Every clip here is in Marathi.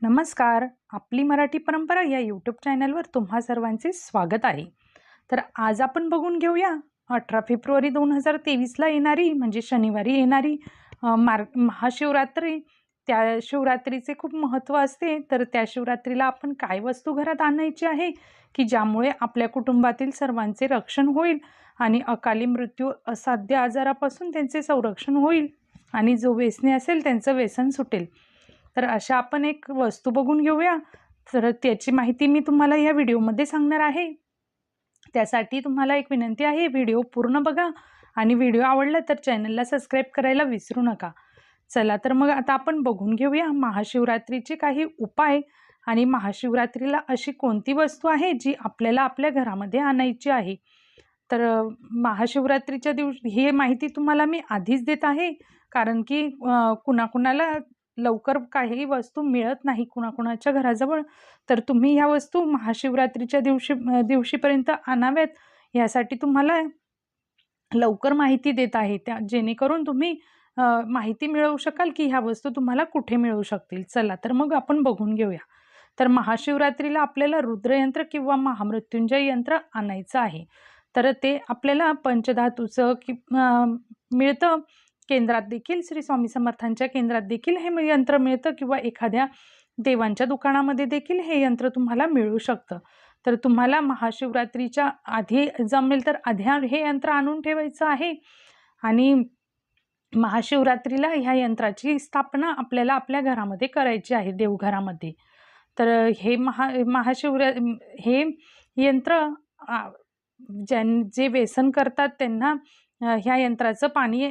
नमस्कार. आपली मराठी परंपरा या यूट्यूब चॅनलवर तुम्हा सर्वांचे स्वागत आहे. तर आज आपण बघून घेऊया 18 फेब्रुवारी 2023ला येणारी म्हणजे शनिवारी येणारी महाशिवरात्री. त्या शिवरात्रीचे खूप महत्त्व असते. तर त्या शिवरात्रीला आपण काय वस्तू घरात आणायची आहे की ज्यामुळे आपल्या कुटुंबातील सर्वांचे रक्षण होईल आणि अकाली मृत्यू असाध्य आजारापासून त्यांचे संरक्षण होईल आणि जो व्यसनी असेल त्यांचं व्यसन सुटेल. तर अशा आपण एक वस्तू बघून घेऊया. तर त्याची माहिती मी तुम्हाला या व्हिडिओमध्ये सांगणार आहे. त्यासाठी तुम्हाला एक विनंती आहे, व्हिडिओ पूर्ण बघा आणि व्हिडिओ आवडला तर चॅनलला सबस्क्राईब करायला विसरू नका. चला तर मग आता आपण बघून घेऊया महाशिवरात्रीचे काही उपाय आणि महाशिवरात्रीला अशी कोणती वस्तू आहे जी आपल्याला आपल्या घरामध्ये आणायची आहे. तर महाशिवरात्रीच्या दिवशी ही माहिती तुम्हाला मी आधीच देत आहे, कारण की कुणाकुणाला लवकर काही वस्तू मिळत नाही कुणाकुणाच्या घराजवळ. तर तुम्ही ह्या वस्तू महाशिवरात्रीच्या दिवशीपर्यंत आणाव्यात, यासाठी तुम्हाला लवकर माहिती देत आहे, त्या जेणेकरून तुम्ही माहिती मिळवू शकाल की ह्या वस्तू तुम्हाला कुठे मिळू शकतील. चला तर मग आपण बघून घेऊया. तर महाशिवरात्रीला आपल्याला रुद्रयंत्र किंवा महामृत्युंजय यंत्र आणायचं आहे. तर ते आपल्याला पंचधातूचं मिळतं. केंद्रात देखील श्री स्वामी समर्थांच्या केंद्रात देखील हे यंत्र मिळतं किंवा एखाद्या देवांच्या दुकानामध्ये देखील हे यंत्र तुम्हाला मिळू शकतं. तर तुम्हाला महाशिवरात्रीच्या आधी जमेल तर आधी हे यंत्र आणून ठेवायचं आहे आणि महाशिवरात्रीला ह्या यंत्राची स्थापना आपल्याला आपल्या घरामध्ये करायची आहे, देवघरामध्ये. तर हे हे यंत्र जे व्यसन करतात त्यांना ह्या यंत्राचं पाणी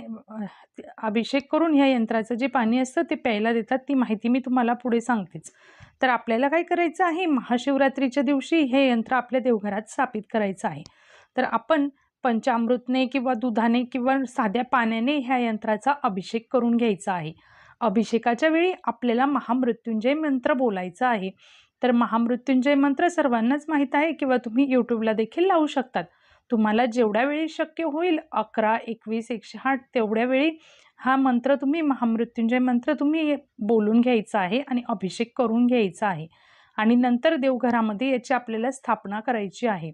अभिषेक करून ह्या यंत्राचं जे पाणी असतं ते प्यायला देतात. ती माहिती मी तुम्हाला पुढे सांगतेच. तर आपल्याला काय करायचं आहे, महाशिवरात्रीच्या दिवशी हे यंत्र आपल्या देवघरात स्थापित करायचं आहे. तर आपण पंचामृतने किंवा दुधाने किंवा साध्या पाण्याने ह्या यंत्राचा अभिषेक करून घ्यायचा आहे. अभिषेकाच्या वेळी आपल्याला महामृत्युंजय मंत्र बोलायचा आहे. तर महामृत्युंजय मंत्र सर्वांनाच माहीत आहे किंवा तुम्ही यूट्यूबला देखील लावू शकतात. तुम्हाला जेवढ्या वेळी शक्य होईल 11, 21, 108 तेवढ्या वेळी हा मंत्र तुम्ही महामृत्युंजय मंत्र तुम्ही बोलून घ्यायचा आहे आणि अभिषेक करून घ्यायचा आहे. आणि नंतर देवघरामध्ये याची आपल्याला स्थापना करायची आहे.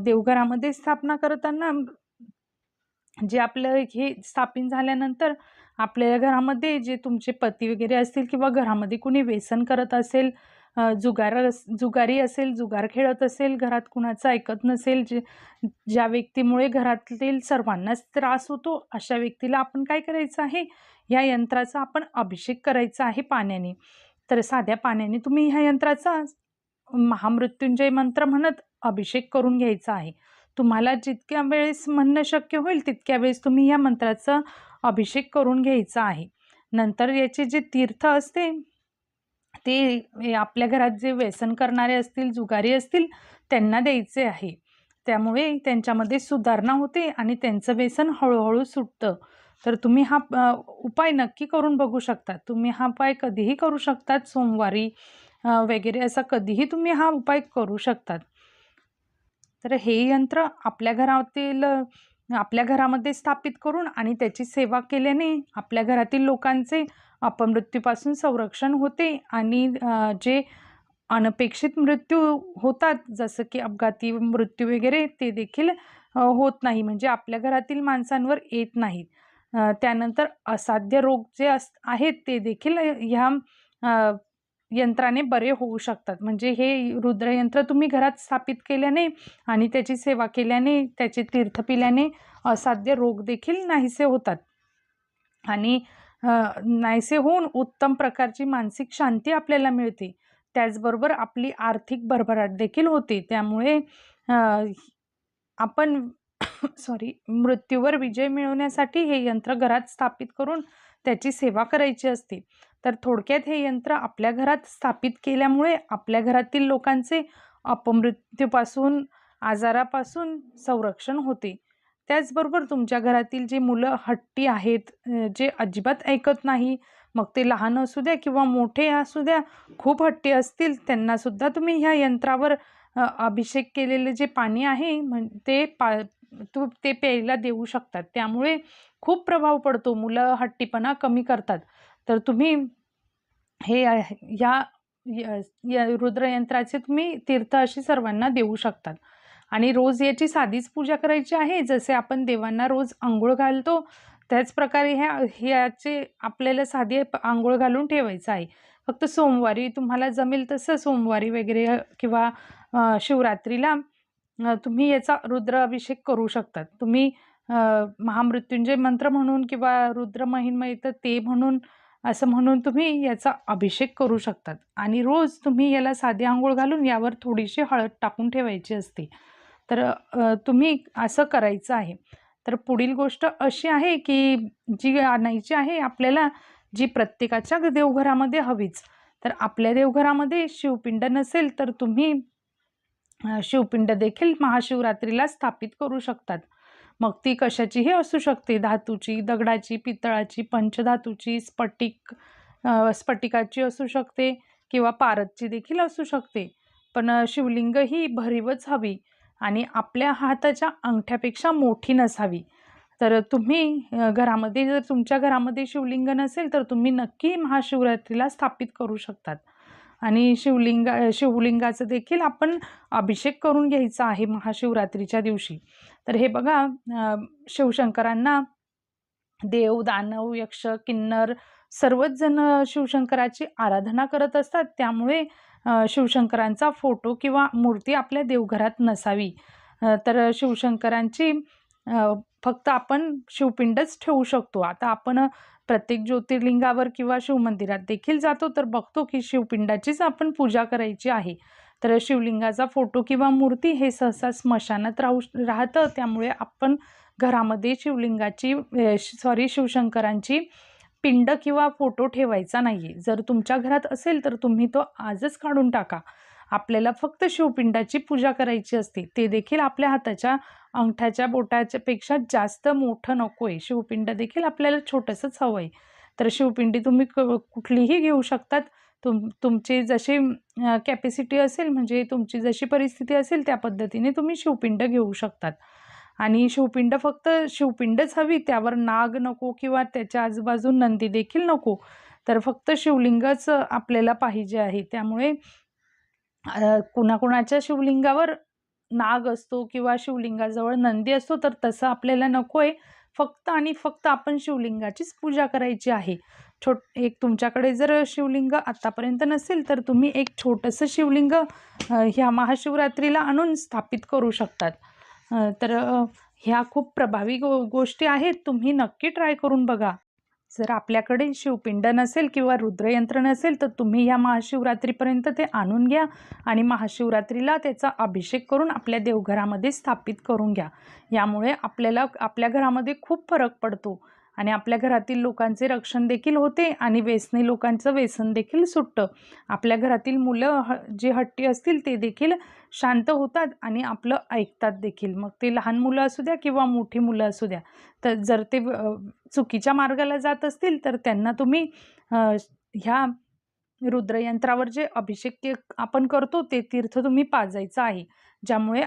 देवघरामध्ये स्थापना करताना जे आपलं हे स्थापित झाल्यानंतर आपल्या घरामध्ये जे तुमचे पती वगैरे असतील किंवा घरामध्ये कुणी व्यसन करत असेल, जुगारी असेल, जुगार खेळत असेल, घरात कुणाचं ऐकत नसेल, ज्या व्यक्तीमुळे घरातील सर्वांनाच त्रास होतो, अशा व्यक्तीला आपण काय करायचं आहे, या यंत्राचा आपण अभिषेक करायचा आहे पाण्याने. तर साध्या पाण्याने तुम्ही ह्या यंत्राचा महामृत्युंजय मंत्र म्हणत अभिषेक करून घ्यायचा आहे. तुम्हाला जितक्या वेळेस म्हणणं शक्य होईल तितक्या वेळेस तुम्ही या मंत्राचा अभिषेक करून घ्यायचा आहे. नंतर याचे जे तीर्थ असते ते आपल्या घरात जे व्यसन करणारे असतील, जुगारी असतील त्यांना द्यायचे आहे. त्यामुळे त्यांच्यामध्ये सुधारणा होते आणि त्यांचं व्यसन हळूहळू सुटतं. तर तुम्ही हा उपाय नक्की करून बघू शकता. तुम्ही हा उपाय कधीही करू शकतात, सोमवारी वगैरे असा कधीही तुम्ही हा उपाय करू शकतात. तर हे यंत्र आपल्या घरामध्ये स्थापित करून आणि त्याची सेवा केल्याने आपल्या घरातील लोकांचे अपमृत्यूपासून संरक्षण होते आणि जे अनपेक्षित मृत्यू होतात, जसं की अपघाती मृत्यू वगैरे, ते देखील होत नाही, म्हणजे आपल्या घरातील माणसांवर येत नाहीत. त्यानंतर असाध्य रोग जे आहेत ते देखील ह्या यंत्राने बरे होऊ शकतात. म्हणजे हे रुद्रयंत्र तुम्ही घरात स्थापित केल्याने आणि त्याची सेवा केल्याने, त्याचे तीर्थ पिल्याने असाध्य रोग देखील नाहीसे होतात आणि नाहीसे होऊन उत्तम प्रकारची मानसिक शांती आपल्याला मिळते. त्याचबरोबर आपली आर्थिक भरभराट देखील होते. त्यामुळे आपण मृत्यूवर विजय मिळवण्यासाठी हे यंत्र घरात स्थापित करून त्याची सेवा करायची असते. तर थोडक्यात हे यंत्र आपल्या घरात स्थापित केल्यामुळे आपल्या घरातील लोकांचे अपमृत्यूपासून, आजारापासून संरक्षण होते. त्याचबरोबर तुमच्या घरातील जे मुलं हट्टी आहेत, जे अजिबात ऐकत नाही, मग ते लहान असू द्या किंवा मोठे असू द्या, खूप हट्टी असतील, त्यांनासुद्धा तुम्ही ह्या यंत्रावर अभिषेक केलेले जे पाणी आहे ते प्यायला देऊ शकतात. त्यामुळे खूप प्रभाव पडतो, मुलं हट्टीपणा कमी करतात. तर तुम्ही हे या रुद्रयंत्राचे तुम्ही तीर्थ अशी सर्वांना देऊ शकतात. आणि रोज याची साधीच पूजा करायची आहे. जसे आपण देवांना रोज अंघोळ घालतो त्याच प्रकारे ह्याचे आपल्याला साधी अंघोळ घालून ठेवायचं आहे. फक्त सोमवारी तुम्हाला जमेल तसं सोमवारी वगैरे किंवा शिवरात्रीला तुम्ही याचा रुद्र अभिषेक करू शकतात. तुम्ही महामृत्युंजय मंत्र म्हणून किंवा रुद्र महिमा येतं ते म्हणून असं म्हणून तुम्ही याचा अभिषेक करू शकतात. आणि रोज तुम्ही याला साधी अंघोळ घालून यावर थोडीशी हळद टाकून ठेवायची असते. तर तुम्ही असं करायचं आहे. तर पुढील गोष्ट अशी आहे की जी आणायची आहे आपल्याला, जी प्रत्येकाच्या देवघरामध्ये हवीच. तर आपल्या देवघरामध्ये शिवपिंड नसेल तर तुम्ही शिवपिंड देखील महाशिवरात्रीला स्थापित करू शकतात. मग ती कशाचीही असू शकते, धातूची, दगडाची, पितळाची, पंचधातूची, स्फटिकाची असू शकते किंवा पारदची देखील असू शकते. पण शिवलिंग ही भरीवच हवी आणि आपल्या हाताच्या अंगठ्यापेक्षा मोठी नसावी. तर तुम्ही घरामध्ये जर तुमच्या घरामध्ये शिवलिंग नसेल तर तुम्ही नक्की महाशिवरात्रीला स्थापित करू शकतात. आणि शिवलिंगाचं देखील आपण अभिषेक करून घ्यायचा आहे महाशिवरात्रीच्या दिवशी. तर हे बघा, शिवशंकरांना देव, दानव, यक्ष, किन्नर सर्वच जण शिवशंकराची आराधना करत असतात. त्यामुळे शिवशंकरांचा फोटो किंवा मूर्ती आपल्या देवघरात नसावी. तर शिवशंकरांची फक्त आपण शिवपिंडच ठेवू शकतो. आता आपण प्रत्येक ज्योतिर्लिंगावर किंवा शिवमंदिरात देखील जातो तर बघतो की शिवपिंडाचीच आपण पूजा करायची आहे. तर शिवलिंगाचा फोटो किंवा मूर्ती हे सहसा स्मशानात राहतं. त्यामुळे आपण घरामध्ये शिवशंकरांची पिंड किंवा फोटो ठेवायचा नाही. जर तुमच्या घरात असेल तर तुम्ही तो आजच काढून टाका. आपल्याला फक्त शिवपिंडाची पूजा करायची असते. ते देखील आपल्या हाताच्या अंगठ्याच्या बोटाच्या पेक्षा जास्त मोठं नको आहे. शिवपिंड देखील आपल्याला छोटंसंच हवं आहे. तर शिवपिंडी तुम्ही कुठलीही घेऊ शकतात. तुमची जशी कॅपॅसिटी असेल, म्हणजे तुमची जशी परिस्थिती असेल त्या पद्धतीने तुम्ही शिवपिंड घेऊ शकतात. आणि शिवपिंड फक्त शिवपिंडच हवी, त्यावर नाग नको किंवा त्याच्या आजूबाजून नंदी देखील नको. तर फक्त शिवलिंगच आपल्याला पाहिजे आहे. त्यामुळे कुणाकुणाच्या शिवलिंगावर नाग असतो किंवा शिवलिंगाजवळ नंदी असतो, तर तसं आपल्याला नको आहे. फक्त आणि फक्त आपण शिवलिंगाचीच पूजा करायची आहे. एक तुमच्याकडे जर शिवलिंग आत्तापर्यंत नसेल तर तुम्ही एक छोटंसं शिवलिंग ह्या महाशिवरात्रीला आणून स्थापित करू शकतात. तर ह्या खूप प्रभावी गोष्टी आहेत. तुम्ही नक्की ट्राय करून बघा. जर आपल्याकडे शिवपिंड नसेल किंवा रुद्रयंत्र नसेल तर तुम्ही ह्या महाशिवरात्रीपर्यंत ते आणून घ्या आणि महाशिवरात्रीला त्याचा अभिषेक करून आपल्या देवघरामध्ये स्थापित करून घ्या. यामुळे आपल्याला आपल्या घरामध्ये खूप फरक पडतो आणि आपल्या घरातील लोकांचे रक्षण देखील होते आणि व्यसनी लोकांचं व्यसन देखील सुटतं. आपल्या घरातील मुलं जे हट्टी असतील ते देखील शांत होतात आणि आपलं ऐकतात देखील. मग ते लहान मुलं असू द्या किंवा मोठी मुलं असू द्या. तर जर ते चुकीच्या मार्गाला जात असतील तर त्यांना तुम्ही ह्या रुद्रयंत्रावर जे अभिषेक आपण करतो ते तीर्थ तुम्ही पाजायचं आहे, ज्यामुळे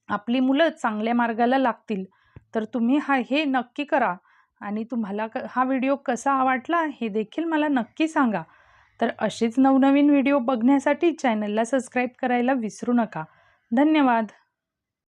आपली मुलं चांगल्या मार्गाला लागतील. तर तुम्ही हे नक्की करा आणि तुम्हाला हा व्हिडिओ कसा वाटला हे देखील मला नक्की सांगा. तर असेच नवनवीन व्हिडिओ बघण्यासाठी चॅनलला सबस्क्राईब करायला विसरू नका. धन्यवाद.